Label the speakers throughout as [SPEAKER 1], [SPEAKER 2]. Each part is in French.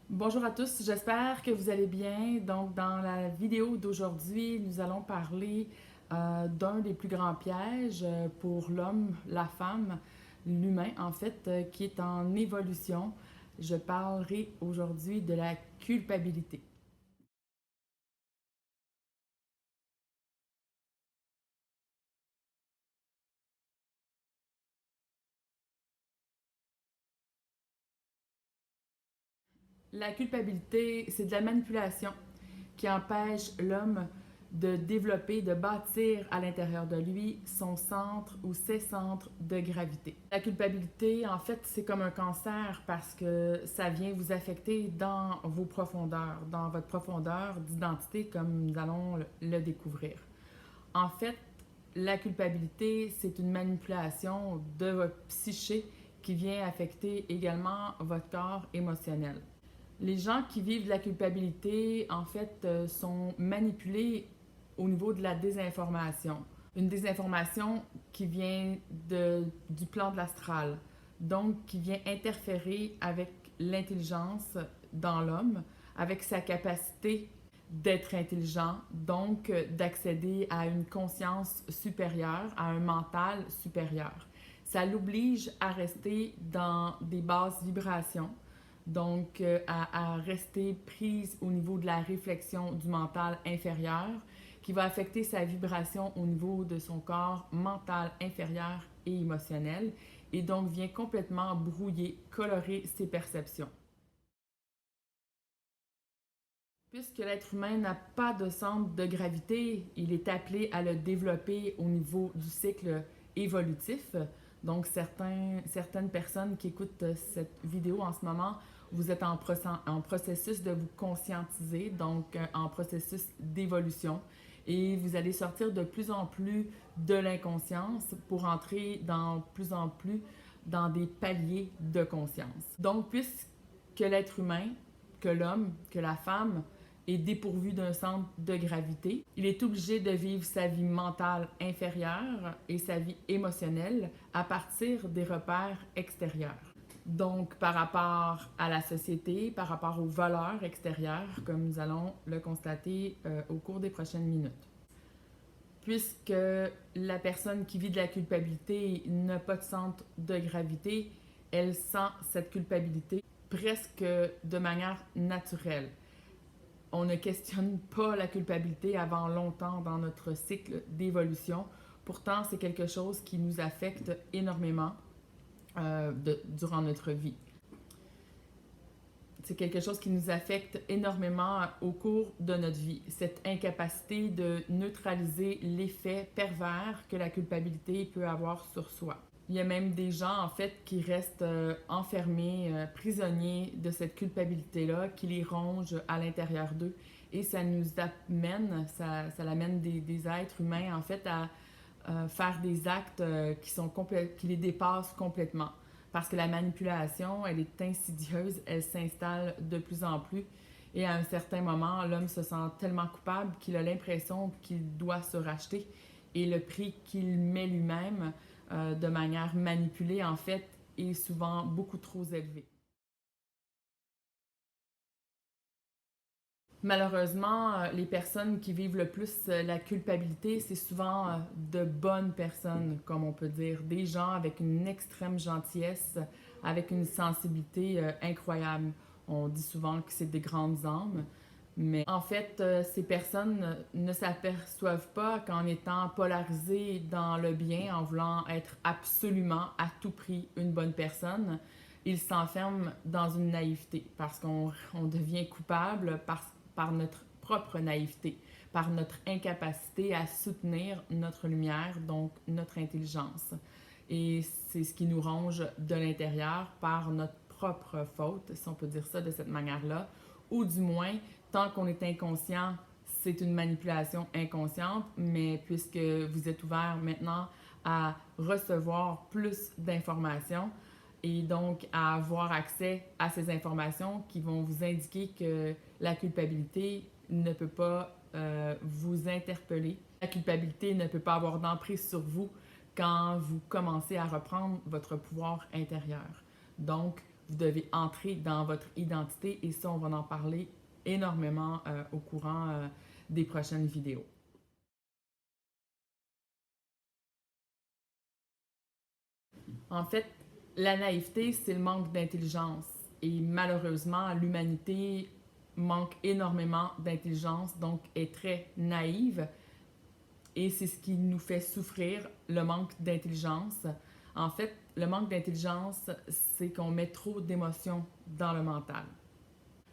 [SPEAKER 1] Bonjour à tous, j'espère que vous allez bien. Donc, dans la vidéo d'aujourd'hui, nous allons parler d'un des plus grands pièges pour l'homme, la femme, l'humain en fait, qui est en évolution. Je parlerai aujourd'hui de la culpabilité. La culpabilité, c'est de la manipulation qui empêche l'homme de développer, de bâtir à l'intérieur de lui son centre ou ses centres de gravité. La culpabilité, en fait, c'est comme un cancer parce que ça vient vous affecter dans vos profondeurs, dans votre profondeur d'identité comme nous allons le découvrir. En fait, la culpabilité, c'est une manipulation de votre psyché qui vient affecter également votre corps émotionnel. Les gens qui vivent de la culpabilité, en fait, sont manipulés au niveau de la désinformation. Une désinformation qui vient du plan de l'astral, donc qui vient interférer avec l'intelligence dans l'homme, avec sa capacité d'être intelligent, donc d'accéder à une conscience supérieure, à un mental supérieur. Ça l'oblige à rester dans des basses vibrations, donc à rester prise au niveau de la réflexion du mental inférieur, qui va affecter sa vibration au niveau de son corps mental inférieur et émotionnel, et donc vient complètement brouiller, colorer ses perceptions. Puisque l'être humain n'a pas de centre de gravité, il est appelé à le développer au niveau du cycle évolutif. Donc, certaines personnes qui écoutent cette vidéo en ce moment, vous êtes en processus de vous conscientiser, donc en processus d'évolution. Et vous allez sortir de plus en plus de l'inconscience pour entrer dans plus en plus dans des paliers de conscience. Donc, puisque l'être humain, que l'homme, que la femme est dépourvu d'un centre de gravité. Il est obligé de vivre sa vie mentale inférieure et sa vie émotionnelle à partir des repères extérieurs. Donc, par rapport à la société, par rapport aux valeurs extérieures, comme nous allons le constater au cours des prochaines minutes. Puisque la personne qui vit de la culpabilité n'a pas de centre de gravité, elle sent cette culpabilité presque de manière naturelle. On ne questionne pas la culpabilité avant longtemps dans notre cycle d'évolution. Pourtant, c'est quelque chose qui nous affecte énormément durant notre vie. C'est quelque chose qui nous affecte énormément au cours de notre vie. Cette incapacité de neutraliser l'effet pervers que la culpabilité peut avoir sur soi. Il y a même des gens, en fait, qui restent enfermés, prisonniers de cette culpabilité-là, qui les ronge à l'intérieur d'eux. Et ça nous amène, ça l'amène des êtres humains, en fait, à faire des actes qui les dépassent complètement. Parce que la manipulation, elle est insidieuse, elle s'installe de plus en plus. Et à un certain moment, l'homme se sent tellement coupable qu'il a l'impression qu'il doit se racheter. Et le prix qu'il met lui-même de manière manipulée, en fait, est souvent beaucoup trop élevé. Malheureusement, les personnes qui vivent le plus la culpabilité, c'est souvent de bonnes personnes, comme on peut dire, des gens avec une extrême gentillesse, avec une sensibilité incroyable. On dit souvent que c'est des grandes âmes, mais en fait, ces personnes ne s'aperçoivent pas qu'en étant polarisées dans le bien, en voulant être absolument à tout prix une bonne personne, ils s'enferment dans une naïveté parce qu'on devient coupable par notre propre naïveté, par notre incapacité à soutenir notre lumière, donc notre intelligence. Et c'est ce qui nous ronge de l'intérieur par notre propre faute, si on peut dire ça de cette manière-là, ou du moins, tant qu'on est inconscient, c'est une manipulation inconsciente, mais puisque vous êtes ouvert maintenant à recevoir plus d'informations et donc à avoir accès à ces informations qui vont vous indiquer que la culpabilité ne peut pas vous interpeller. La culpabilité ne peut pas avoir d'emprise sur vous quand vous commencez à reprendre votre pouvoir intérieur. Donc, vous devez entrer dans votre identité et ça, on va en parler énormément au courant des prochaines vidéos. En fait, la naïveté, c'est le manque d'intelligence. Et malheureusement, l'humanité manque énormément d'intelligence, donc est très naïve. Et c'est ce qui nous fait souffrir, le manque d'intelligence. En fait, le manque d'intelligence, c'est qu'on met trop d'émotions dans le mental.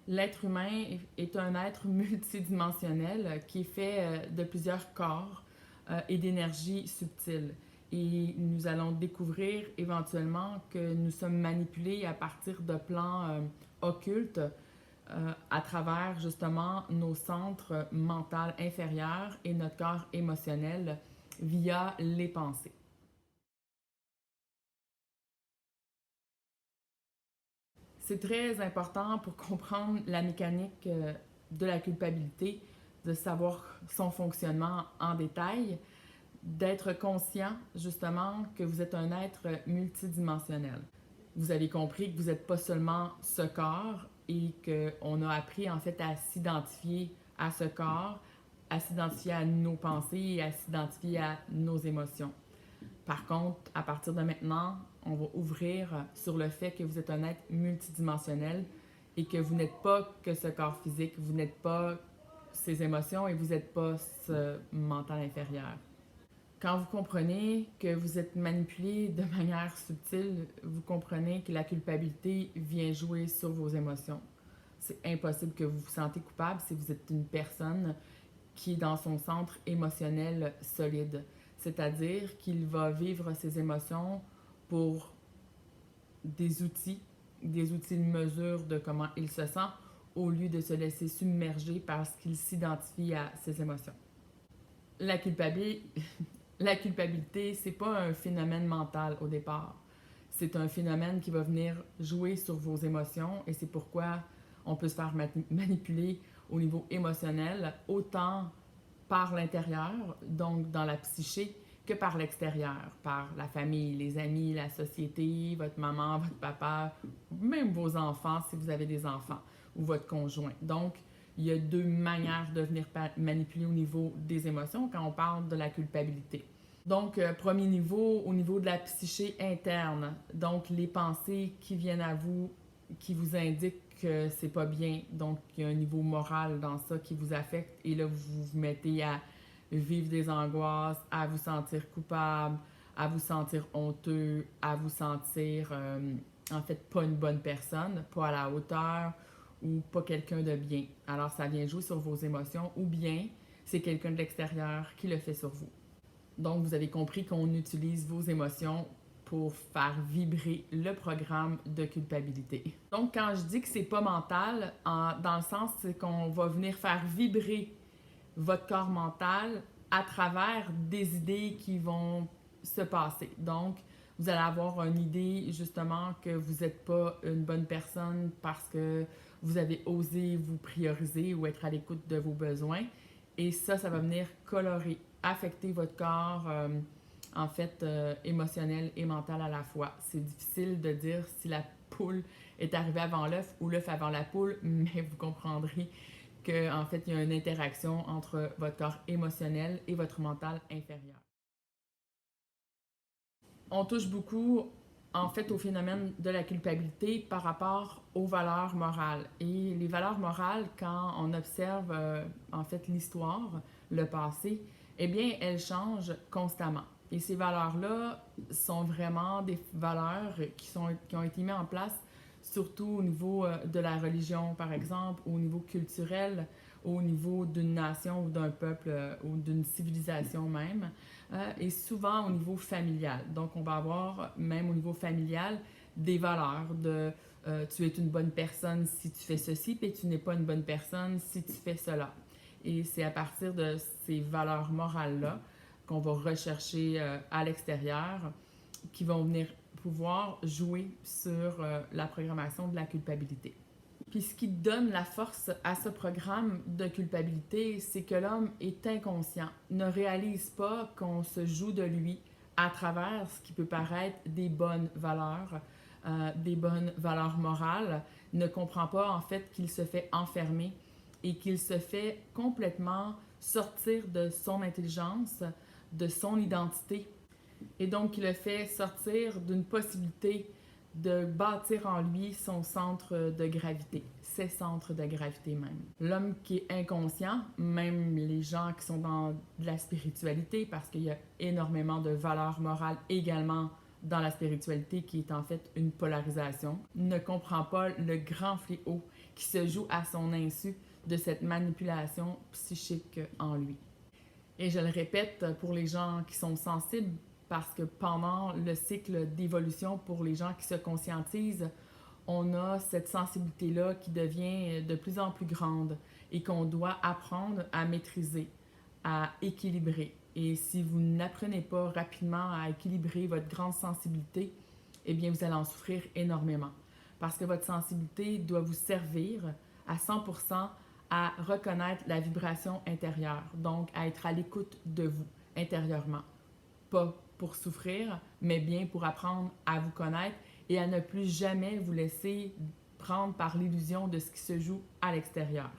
[SPEAKER 1] L'être humain est un être multidimensionnel qui est fait de plusieurs corps et d'énergie subtile. Et nous allons découvrir éventuellement que nous sommes manipulés à partir de plans occultes à travers justement nos centres mentaux inférieurs et notre corps émotionnel via les pensées. C'est très important pour comprendre la mécanique de la culpabilité, de savoir son fonctionnement en détail, d'être conscient justement que vous êtes un être multidimensionnel. Vous avez compris que vous n'êtes pas seulement ce corps et qu'on a appris en fait à s'identifier à ce corps, à s'identifier à nos pensées et à s'identifier à nos émotions. Par contre, à partir de maintenant, on va ouvrir sur le fait que vous êtes un être multidimensionnel et que vous n'êtes pas que ce corps physique, vous n'êtes pas ces émotions et vous n'êtes pas ce mental inférieur. Quand vous comprenez que vous êtes manipulé de manière subtile, vous comprenez que la culpabilité vient jouer sur vos émotions. C'est impossible que vous vous sentez coupable si vous êtes une personne qui est dans son centre émotionnel solide. C'est-à-dire qu'il va vivre ses émotions pour des outils de mesure de comment il se sent, au lieu de se laisser submerger parce qu'il s'identifie à ses émotions. La culpabilité, c'est pas un phénomène mental au départ. C'est un phénomène qui va venir jouer sur vos émotions et c'est pourquoi on peut se faire manipuler au niveau émotionnel, autant par l'intérieur, donc dans la psyché, que par l'extérieur, par la famille, les amis, la société, votre maman, votre papa, même vos enfants si vous avez des enfants, ou votre conjoint. Donc, il y a deux manières de venir manipuler au niveau des émotions quand on parle de la culpabilité. Donc, premier niveau, au niveau de la psyché interne, donc les pensées qui viennent à vous, qui vous indiquent que c'est pas bien, donc il y a un niveau moral dans ça qui vous affecte, et là, vous vous mettez à vivre des angoisses, à vous sentir coupable, à vous sentir honteux, à vous sentir en fait pas une bonne personne, pas à la hauteur ou pas quelqu'un de bien. Alors ça vient jouer sur vos émotions ou bien c'est quelqu'un de l'extérieur qui le fait sur vous. Donc vous avez compris qu'on utilise vos émotions pour faire vibrer le programme de culpabilité. Donc quand je dis que c'est pas mental, dans le sens c'est qu'on va venir faire vibrer votre corps mental à travers des idées qui vont se passer. Donc, vous allez avoir une idée justement que vous n'êtes pas une bonne personne parce que vous avez osé vous prioriser ou être à l'écoute de vos besoins. Et ça va venir colorer, affecter votre corps, en fait, émotionnel et mental à la fois. C'est difficile de dire si la poule est arrivée avant l'œuf ou l'œuf avant la poule, mais vous comprendrez qu'en fait, il y a une interaction entre votre corps émotionnel et votre mental inférieur. On touche beaucoup, en fait, au phénomène de la culpabilité par rapport aux valeurs morales. Et les valeurs morales, quand on observe, en fait, l'histoire, le passé, eh bien, elles changent constamment. Et ces valeurs-là sont vraiment des valeurs qui ont été mises en place surtout au niveau de la religion, par exemple, au niveau culturel, au niveau d'une nation ou d'un peuple ou d'une civilisation même, et souvent au niveau familial. Donc, on va avoir, même au niveau familial, des valeurs de tu es une bonne personne si tu fais ceci, puis tu n'es pas une bonne personne si tu fais cela. Et c'est à partir de ces valeurs morales-là qu'on va rechercher à l'extérieur qui vont venir pouvoir jouer sur la programmation de la culpabilité. Puis ce qui donne la force à ce programme de culpabilité, c'est que l'homme est inconscient, ne réalise pas qu'on se joue de lui à travers ce qui peut paraître des bonnes valeurs des bonnes valeurs morales, ne comprend pas en fait qu'il se fait enfermer et qu'il se fait complètement sortir de son intelligence, de son identité. Et donc, il le fait sortir d'une possibilité de bâtir en lui son centre de gravité, ses centres de gravité même. L'homme qui est inconscient, même les gens qui sont dans de la spiritualité, parce qu'il y a énormément de valeurs morales également dans la spiritualité, qui est en fait une polarisation, ne comprend pas le grand fléau qui se joue à son insu de cette manipulation psychique en lui. Et je le répète pour les gens qui sont sensibles, parce que pendant le cycle d'évolution, pour les gens qui se conscientisent, on a cette sensibilité-là qui devient de plus en plus grande et qu'on doit apprendre à maîtriser, à équilibrer. Et si vous n'apprenez pas rapidement à équilibrer votre grande sensibilité, eh bien, vous allez en souffrir énormément. Parce que votre sensibilité doit vous servir à 100% à reconnaître la vibration intérieure, donc à être à l'écoute de vous intérieurement. Pas pour souffrir, mais bien pour apprendre à vous connaître et à ne plus jamais vous laisser prendre par l'illusion de ce qui se joue à l'extérieur.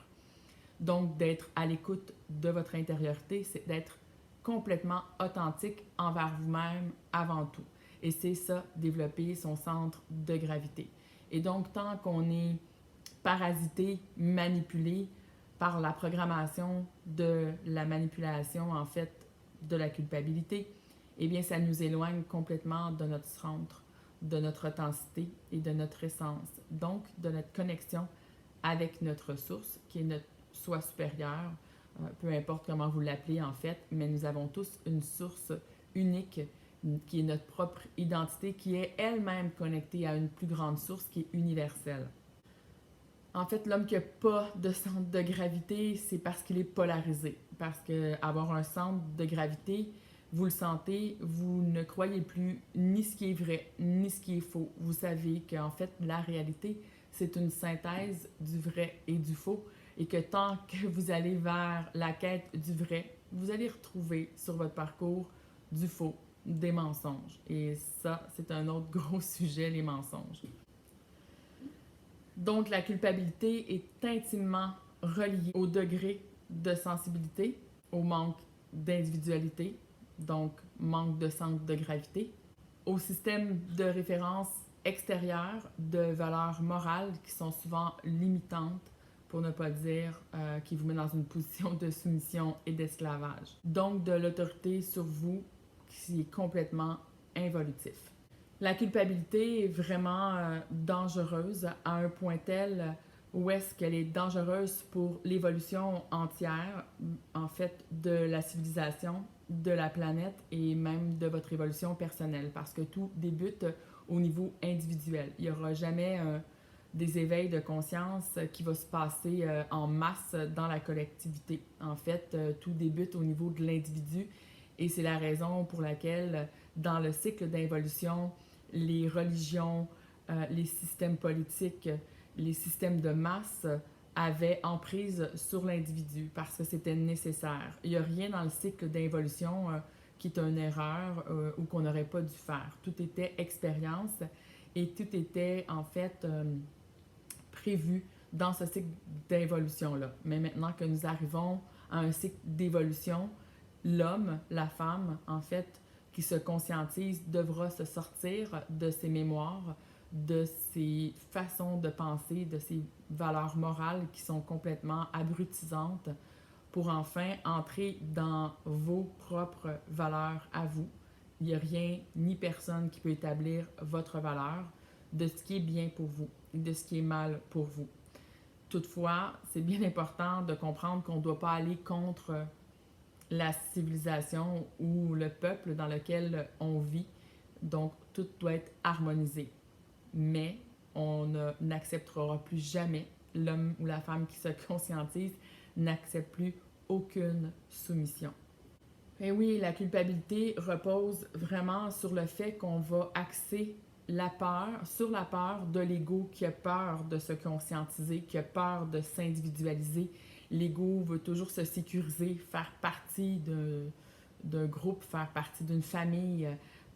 [SPEAKER 1] Donc, d'être à l'écoute de votre intériorité, c'est d'être complètement authentique envers vous-même avant tout. Et c'est ça, développer son centre de gravité. Et donc, tant qu'on est parasité, manipulé par la programmation de la manipulation, en fait, de la culpabilité, eh bien, ça nous éloigne complètement de notre centre, de notre authenticité et de notre essence. Donc, de notre connexion avec notre source, qui est notre soi supérieur, peu importe comment vous l'appelez en fait, mais nous avons tous une source unique qui est notre propre identité, qui est elle-même connectée à une plus grande source qui est universelle. En fait, l'homme qui n'a pas de centre de gravité, c'est parce qu'il est polarisé. Parce qu'avoir un centre de gravité, vous le sentez, vous ne croyez plus ni ce qui est vrai, ni ce qui est faux. Vous savez qu'en fait, la réalité, c'est une synthèse du vrai et du faux. Et que tant que vous allez vers la quête du vrai, vous allez retrouver sur votre parcours du faux, des mensonges. Et ça, c'est un autre gros sujet, les mensonges. Donc, la culpabilité est intimement reliée au degré de sensibilité, au manque d'individualité, donc manque de centre de gravité, au système de référence extérieur de valeurs morales qui sont souvent limitantes, pour ne pas dire qui vous met dans une position de soumission et d'esclavage. Donc, de l'autorité sur vous qui est complètement involutif. La culpabilité est vraiment dangereuse à un point tel où est-ce qu'elle est dangereuse pour l'évolution entière, en fait, de la civilisation, de la planète et même de votre évolution personnelle, parce que tout débute au niveau individuel. Il n'y aura jamais des éveils de conscience qui va se passer en masse dans la collectivité. En fait, tout débute au niveau de l'individu et c'est la raison pour laquelle, dans le cycle d'involution, les religions, les systèmes politiques, les systèmes de masse avaient emprise sur l'individu parce que c'était nécessaire. Il n'y a rien dans le cycle d'involution qui est une erreur ou qu'on n'aurait pas dû faire. Tout était expérience et tout était en fait prévu dans ce cycle d'involution-là. Mais maintenant que nous arrivons à un cycle d'évolution, l'homme, la femme, en fait, qui se conscientise devra se sortir de ses mémoires, de ses façons de penser, de ses valeurs morales qui sont complètement abrutisantes pour enfin entrer dans vos propres valeurs à vous. Il n'y a rien ni personne qui peut établir votre valeur de ce qui est bien pour vous et de ce qui est mal pour vous. Toutefois, c'est bien important de comprendre qu'on ne doit pas aller contre la civilisation ou le peuple dans lequel on vit. Donc, tout doit être harmonisé. Mais on n'acceptera plus jamais, l'homme ou la femme qui se conscientise n'accepte plus aucune soumission. Et oui, la culpabilité repose vraiment sur le fait qu'on va axer la peur, sur la peur de l'ego qui a peur de se conscientiser, qui a peur de s'individualiser. L'ego veut toujours se sécuriser, faire partie d'un groupe, faire partie d'une famille,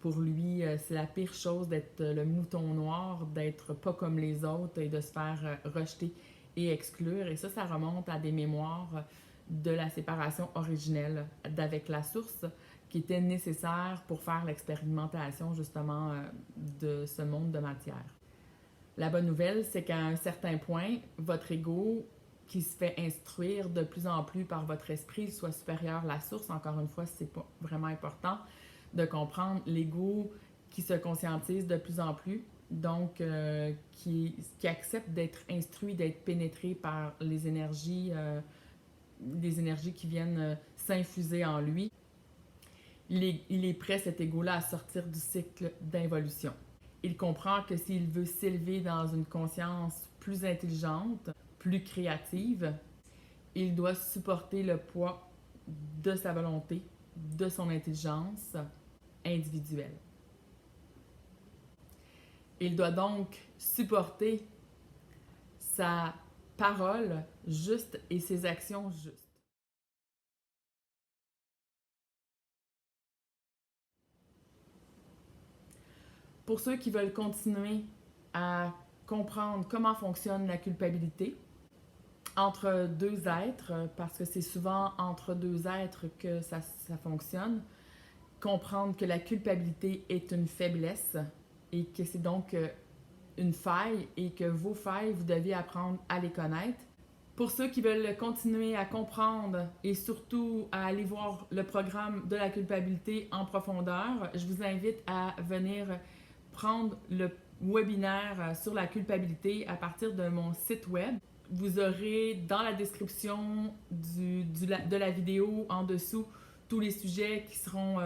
[SPEAKER 1] Pour lui, c'est la pire chose d'être le mouton noir, d'être pas comme les autres et de se faire rejeter et exclure. Et ça remonte à des mémoires de la séparation originelle d'avec la source qui était nécessaire pour faire l'expérimentation justement de ce monde de matière. La bonne nouvelle, c'est qu'à un certain point, votre ego qui se fait instruire de plus en plus par votre esprit soit supérieur à la source. Encore une fois, c'est pas vraiment important de comprendre l'ego qui se conscientise de plus en plus, donc qui accepte d'être instruit, d'être pénétré par les énergies qui viennent s'infuser en lui. Il est prêt, cet ego-là, à sortir du cycle d'involution. Il comprend que s'il veut s'élever dans une conscience plus intelligente, plus créative, il doit supporter le poids de sa volonté, de son intelligence individuelle. Il doit donc supporter sa parole juste et ses actions justes. Pour ceux qui veulent continuer à comprendre comment fonctionne la culpabilité entre deux êtres, parce que c'est souvent entre deux êtres que ça fonctionne, comprendre que la culpabilité est une faiblesse et que c'est donc une faille et que vos failles, vous devez apprendre à les connaître. Pour ceux qui veulent continuer à comprendre et surtout à aller voir le programme de la culpabilité en profondeur, je vous invite à venir prendre le webinaire sur la culpabilité à partir de mon site web. Vous aurez dans la description de la vidéo en dessous tous les sujets qui seront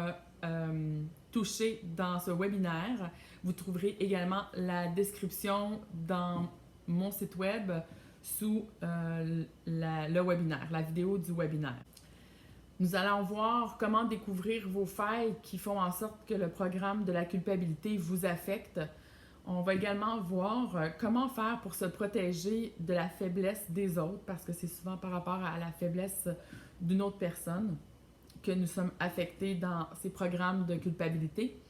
[SPEAKER 1] touchés dans ce webinaire. Vous trouverez également la description dans mon site web sous le webinaire, la vidéo du webinaire. Nous allons voir comment découvrir vos failles qui font en sorte que le programme de la culpabilité vous affecte. On va également voir comment faire pour se protéger de la faiblesse des autres, parce que c'est souvent par rapport à la faiblesse d'une autre personne que nous sommes affectés dans ces programmes de culpabilité.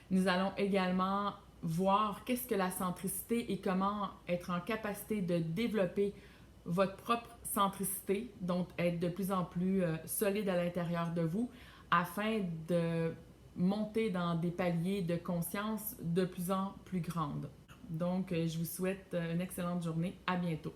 [SPEAKER 1] Nous allons également voir qu'est-ce que la centricité et comment être en capacité de développer votre propre centricité, donc être de plus en plus solide à l'intérieur de vous afin de monter dans des paliers de conscience de plus en plus grandes. Donc, je vous souhaite une excellente journée. À bientôt.